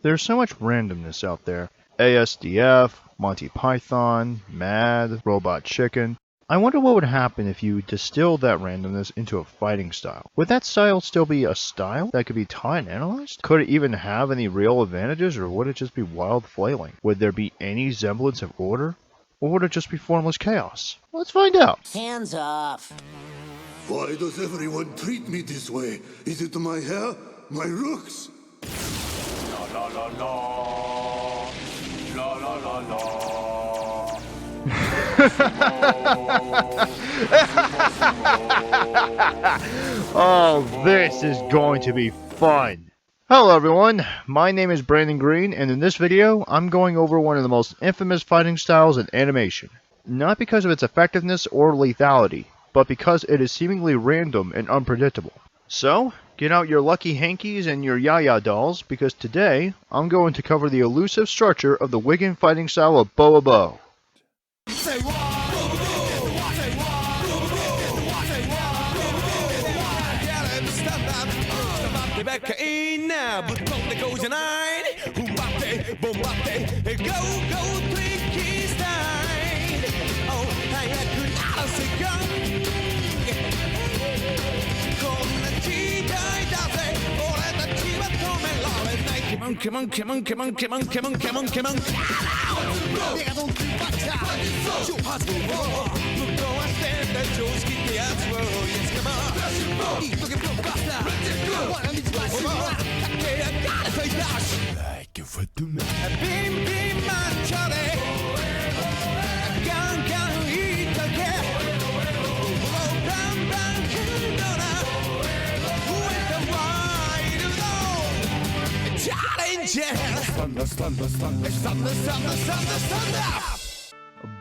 There's so much randomness out there. ASDF, Monty Python, Mad, Robot Chicken. I wonder what would happen if you distilled that randomness into a fighting style. Would that style still be a style that could be taught and analyzed? Could it even have any real advantages, or would it just be wild flailing? Would there be any semblance of order? Or would it just be formless chaos? Let's find out. Hands off. Why does everyone treat me this way? Is it my hair? My looks? La la la la. La la la la. Oh, this is going to be fun. Hello everyone, my name is Brandon Green, and in this video, I'm going over one of the most infamous fighting styles in animation. Not because of its effectiveness or lethality, but because it is seemingly random and unpredictable. So, get out your lucky hankies and your yaya dolls, because today, I'm going to cover the elusive structure of the Wiggin fighting style of Bobobo.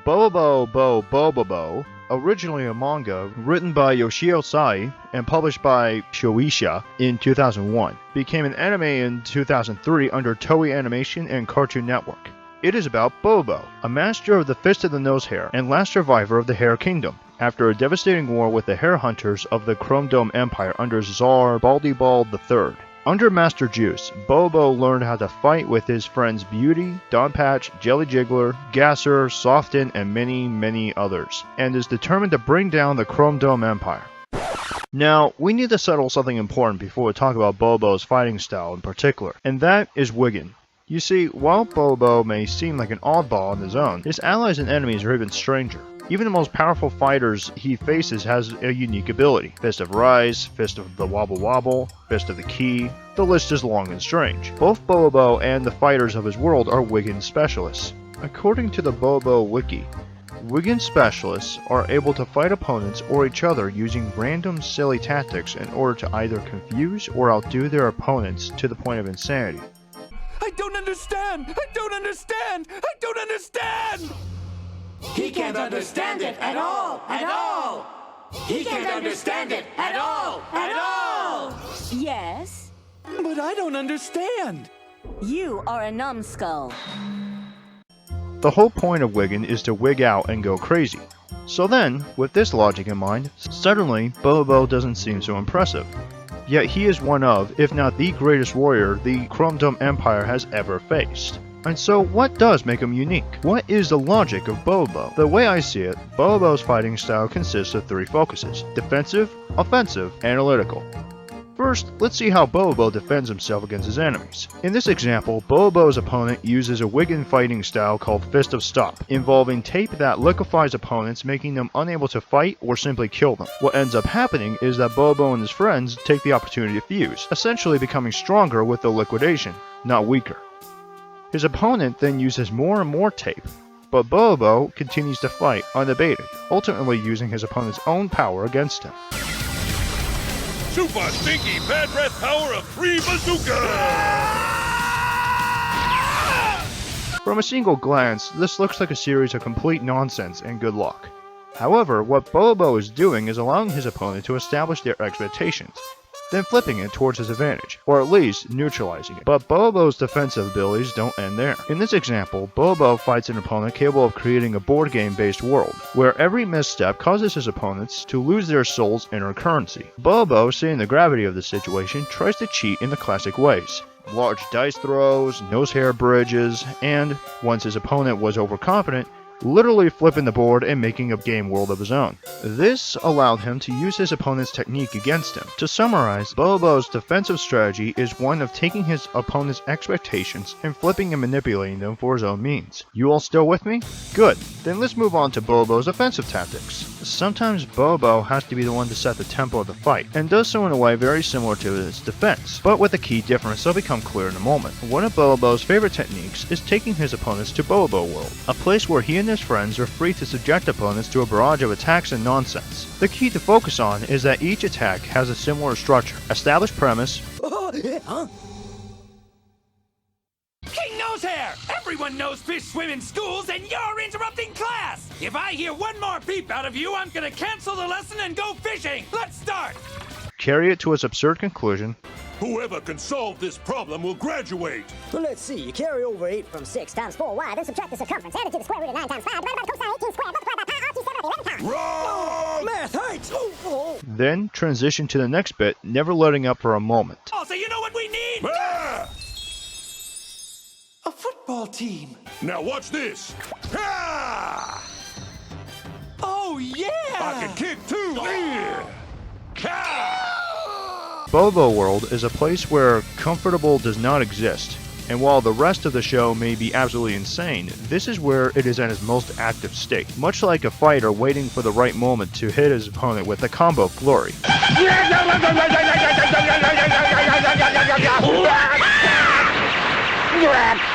Bobobo-bobo-bobo, originally a manga written by Yoshio Sai and published by Shueisha in 2001, became an anime in 2003 under Toei Animation and Cartoon Network. It is about Bobo, a master of the Fist of the Nose Hair and last survivor of the Hair Kingdom, after a devastating war with the Hair Hunters of the Chrome Dome Empire under Tsar Baldybald III. Under Master Juice, Bobo learned how to fight with his friends Beauty, Donpatch, Jelly Jiggler, Gasser, Soften, and many others, and is determined to bring down the Chrome Dome Empire. Now, we need to settle something important before we talk about Bobo's fighting style in particular, and that is Wiggin. You see, while Bobo may seem like an oddball on his own, his allies and enemies are even stranger. Even the most powerful fighters he faces has a unique ability. Fist of Rise, Fist of the Wobble Wobble, Fist of the Key. The list is long and strange. Both Bobobo and the fighters of his world are Wiggin specialists. According to the Bobo wiki, Wiggin specialists are able to fight opponents or each other using random silly tactics in order to either confuse or outdo their opponents to the point of insanity. I don't understand! I don't understand! I don't understand! He can't understand it at all! At all! He can't understand it at all! At all! Yes? But I don't understand! You are a numbskull. The whole point of Wiggin is to wig out and go crazy. So then, with this logic in mind, suddenly Bobo doesn't seem so impressive. Yet he is one of, if not the greatest warrior the Chrome Dome Empire has ever faced. And so what does make him unique? What is the logic of Bobo? The way I see it, Bobo's fighting style consists of three focuses: defensive, offensive, analytical. First, let's see how Bobo defends himself against his enemies. In this example, Bobo's opponent uses a Wiggin fighting style called Fist of Stop, involving tape that liquefies opponents, making them unable to fight or simply kill them. What ends up happening is that Bobo and his friends take the opportunity to fuse, essentially becoming stronger with the liquidation, not weaker. His opponent then uses more and more tape, but Bobo continues to fight unabated, ultimately using his opponent's own power against him. Super stinky bad breath power of 3 bazookas! From a single glance, this looks like a series of complete nonsense and good luck. However, what Bobo is doing is allowing his opponent to establish their expectations, then flipping it towards his advantage, or at least neutralizing it. But Bobo's defensive abilities don't end there. In this example, Bobo fights an opponent capable of creating a board game based world, where every misstep causes his opponents to lose their soul's inner currency. Bobo, seeing the gravity of the situation, tries to cheat in the classic ways. large dice throws, nose hair bridges, and, once his opponent was overconfident, literally flipping the board and making a game world of his own. This allowed him to use his opponent's technique against him. To summarize, Bobo's defensive strategy is one of taking his opponent's expectations and flipping and manipulating them for his own means. You all still with me? Good. Then let's move on to Bobo's offensive tactics. Sometimes Bobo has to be the one to set the tempo of the fight, and does so in a way very similar to his defense, but with a key difference that'll become clear in a moment. One of Bobo's favorite techniques is taking his opponents to Bobo World, a place where he and his friends are free to subject opponents to a barrage of attacks and nonsense. The key to focus on is that each attack has a similar structure, established premise, King Nosehair! Everyone knows fish swim in schools, and you're interrupting class! If I hear one more peep out of you, I'm gonna cancel the lesson and go fishing! Let's start! carry it to its absurd conclusion, Whoever can solve this problem will graduate. Well, let's see. You carry over 8 from 6 times 4y, then subtract the circumference, add it to the square root of 9 times 5, divided by the cosine 18 squared, multiplied by pi r27 11 times. Wrong! Math hurts! Oh. then transition to the next bit, never letting up for a moment. Oh, so you know what we need? Ah! A football team. Now watch this. Ah! Oh, yeah! I can kick too. Yeah. Ah! Bobo World is a place where comfortable does not exist, and while the rest of the show may be absolutely insane, this is where it is at its most active state, much like a fighter waiting for the right moment to hit his opponent with a combo flurry.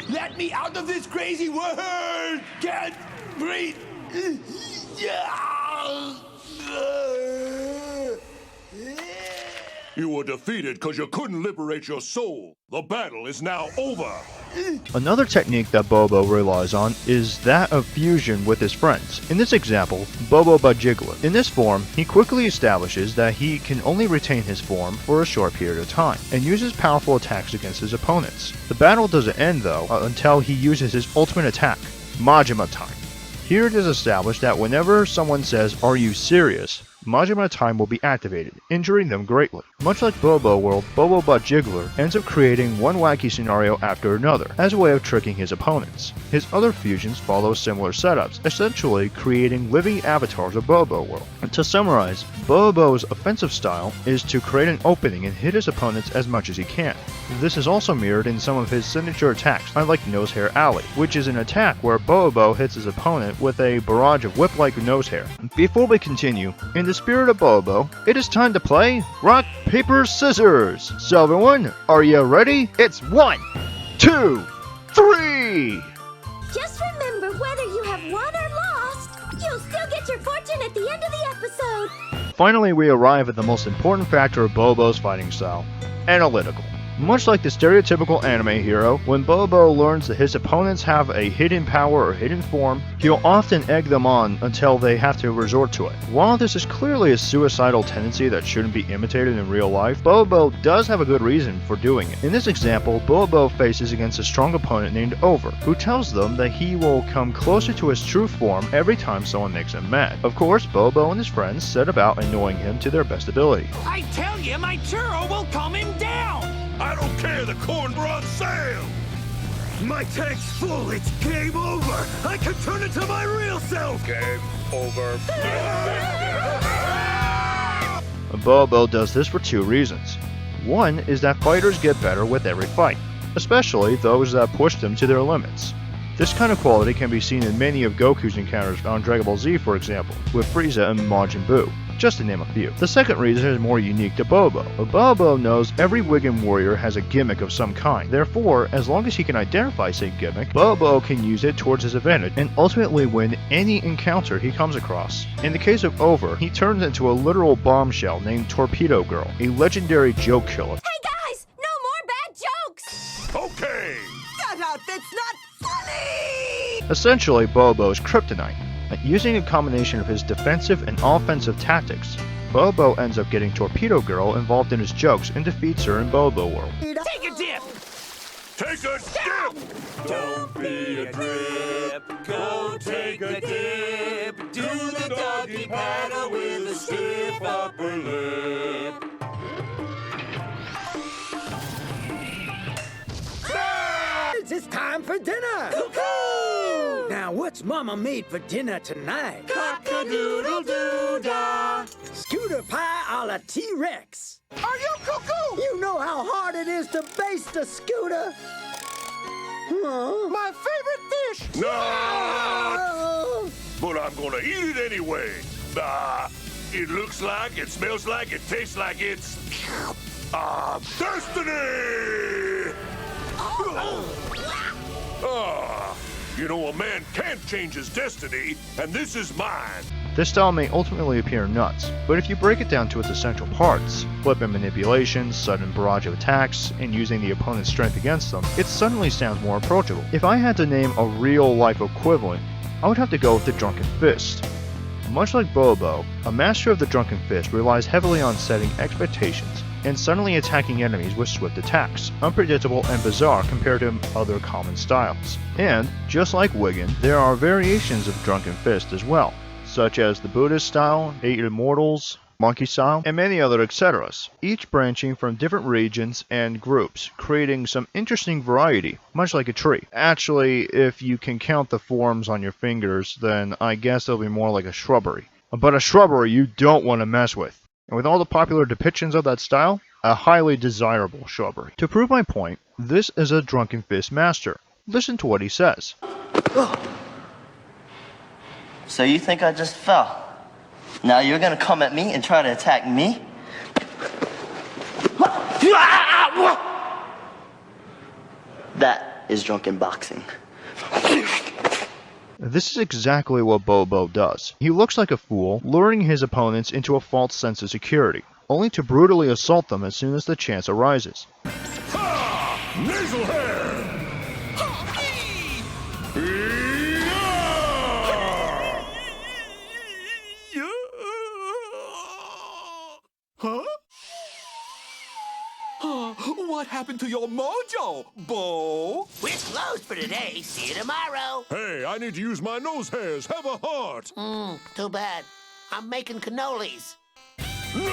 Let me out of this crazy world! Can't breathe! You were defeated because you couldn't liberate your soul. The battle is now over. Another technique that Bobo relies on is that of fusion with his friends. In this example, Bobobo-bobo-bobo. In this form, he quickly establishes that he can only retain his form for a short period of time, and uses powerful attacks against his opponents. The battle doesn't end though, until he uses his ultimate attack, Majima Time. Here it is established that whenever someone says, "Are you serious?" Majima Time will be activated, injuring them greatly. Much like Bobo World, Bobobo-bobo-bobo ends up creating one wacky scenario after another, as a way of tricking his opponents. His other fusions follow similar setups, essentially creating living avatars of Bobo World. And to summarize, Bobo's offensive style is to create an opening and hit his opponents as much as he can. This is also mirrored in some of his signature attacks, unlike Nose Hair Alley, which is an attack where Bobo hits his opponent with a barrage of whip-like nose hair. Before we continue, in the spirit of Bobo, it is time to play Rock, Paper, Scissors. So everyone, are you ready? It's 1, 2, 3! Just remember, whether you have won or lost, you'll still get your fortune at the end of the episode. Finally, we arrive at the most important factor of Bobo's fighting style, analytical. Much like the stereotypical anime hero, when Bobo learns that his opponents have a hidden power or hidden form, he'll often egg them on until they have to resort to it. While this is clearly a suicidal tendency that shouldn't be imitated in real life, Bobo does have a good reason for doing it. In this example, Bobo faces against a strong opponent named Over, who tells them that he will come closer to his true form every time someone makes him mad. Of course, Bobo and his friends set about annoying him to their best ability. I tell you, my churro will calm him down! I don't care, the corn brought sail! My tank's full. It's game over. I can turn into my real self. Game over. Bobo does this for 2 reasons. One is that fighters get better with every fight, especially those that push them to their limits. This kind of quality can be seen in many of Goku's encounters on Dragon Ball Z, for example, with Frieza and Majin Buu, just to name a few. The second reason is more unique to Bobo. Bobo knows every Wiggin warrior has a gimmick of some kind. Therefore, as long as he can identify said gimmick, Bobo can use it towards his advantage and ultimately win any encounter he comes across. In the case of Over, he turns into a literal bombshell named Torpedo Girl, a legendary joke killer. Hey guys, no more bad jokes! Okay! That outfit's not funny! Essentially, Bobo's kryptonite. Using a combination of his defensive and offensive tactics, Bobo ends up getting Torpedo Girl involved in his jokes and defeats her in Bobo World. Take a dip! Take a dip! Don't be a drip, go take a dip. Do the doggy paddle with a stiff upper lip. kids, it's time for dinner! Cuckoo! Now, what's Mama made for dinner tonight? Cock-a-doodle-doo-dah. Scooter pie a la T-Rex. Are you cuckoo? You know how hard it is to baste a scooter? Huh? My favorite dish. No! Oh. But I'm gonna eat it anyway. It looks like, it smells like, it tastes like it's... destiny! You know, a man can't change his destiny, and this is mine. This style may ultimately appear nuts, but if you break it down to its essential parts, flip and manipulations, sudden barrage of attacks, and using the opponent's strength against them, it suddenly sounds more approachable. If I had to name a real-life equivalent, I would have to go with the Drunken Fist. Much like Bobo, a master of the Drunken Fist relies heavily on setting expectations and suddenly attacking enemies with swift attacks, unpredictable and bizarre compared to other common styles. And, just like Wiggin, there are variations of Drunken Fist as well, such as the Buddhist style, 8 Immortals, Monkey style, and many other etceteras, each branching from different regions and groups, creating some interesting variety, much like a tree. Actually, if you can count the forms on your fingers, then I guess it'll be more like a shrubbery. But a shrubbery you don't want to mess with. And with all the popular depictions of that style, a highly desirable shrubbery. To prove my point, this is a Drunken Fist master. Listen to what he says. So you think I just fell? Now you're gonna come at me and try to attack me? That is drunken boxing. This is exactly what Bobo does. He looks like a fool, luring his opponents into a false sense of security, only to brutally assault them as soon as the chance arises. Ha! Nasal hair! Huh? What happened to your mojo, Bo? We're closed for today. See you tomorrow. Hey, I need to use my nose hairs. Have a heart. Too bad. I'm making cannolis. No!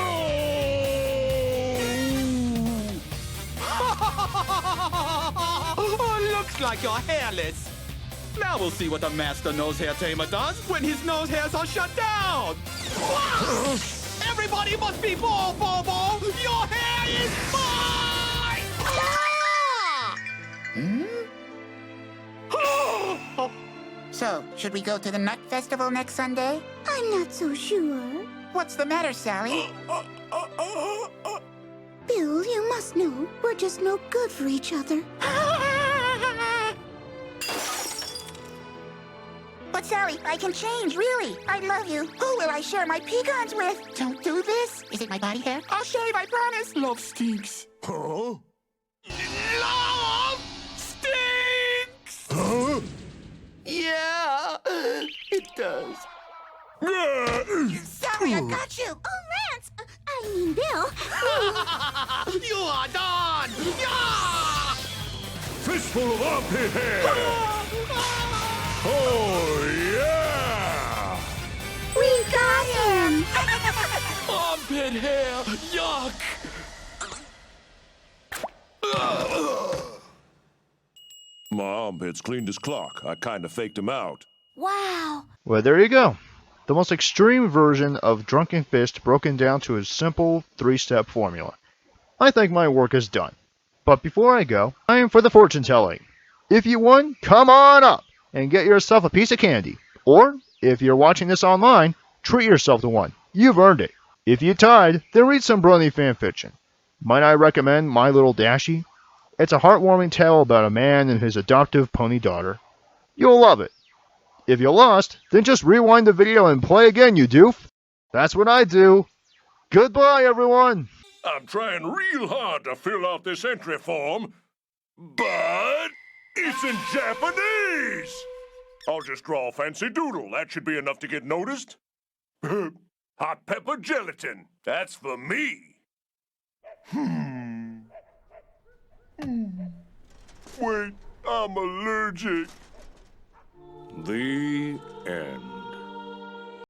Oh, looks like you're hairless. Now we'll see what the master nose hair tamer does when his nose hairs are shut down. Everybody must be Bo-bobo! Your hair is mine! So, should we go to the Nut Festival next Sunday? I'm not so sure. What's the matter, Sally? Bill, you must know, we're just no good for each other. But Sally, I can change, really. I love you. Who will I share my pecans with? Don't do this. Is it my body hair? I'll shave, I promise. Love stinks. Huh? Love stinks! Huh? Yeah, it does. Sally, I got you. Oh, Lance! I mean, Bill. You are done! Yeah! Fistful of armpit hair! Oh, yeah! We got him! Armpit hair! Yuck! My armpits cleaned as clock. I kinda faked him out. Wow. Well, there you go. The most extreme version of Drunken Fist broken down to a simple 3-step formula. I think my work is done. But before I go, I am for the fortune telling. If you won, come on up and get yourself a piece of candy. Or, if you're watching this online, treat yourself to one. You've earned it. If you tied, then read some Brony fanfiction. Might I recommend My Little Dashie? It's a heartwarming tale about a man and his adoptive pony daughter. You'll love it. If you lost, then just rewind the video and play again, you doof. That's what I do. Goodbye, everyone. I'm trying real hard to fill out this entry form, but it's in Japanese. I'll just draw a fancy doodle. That should be enough to get noticed. Hot pepper gelatin. That's for me. Wait, I'm allergic. The end.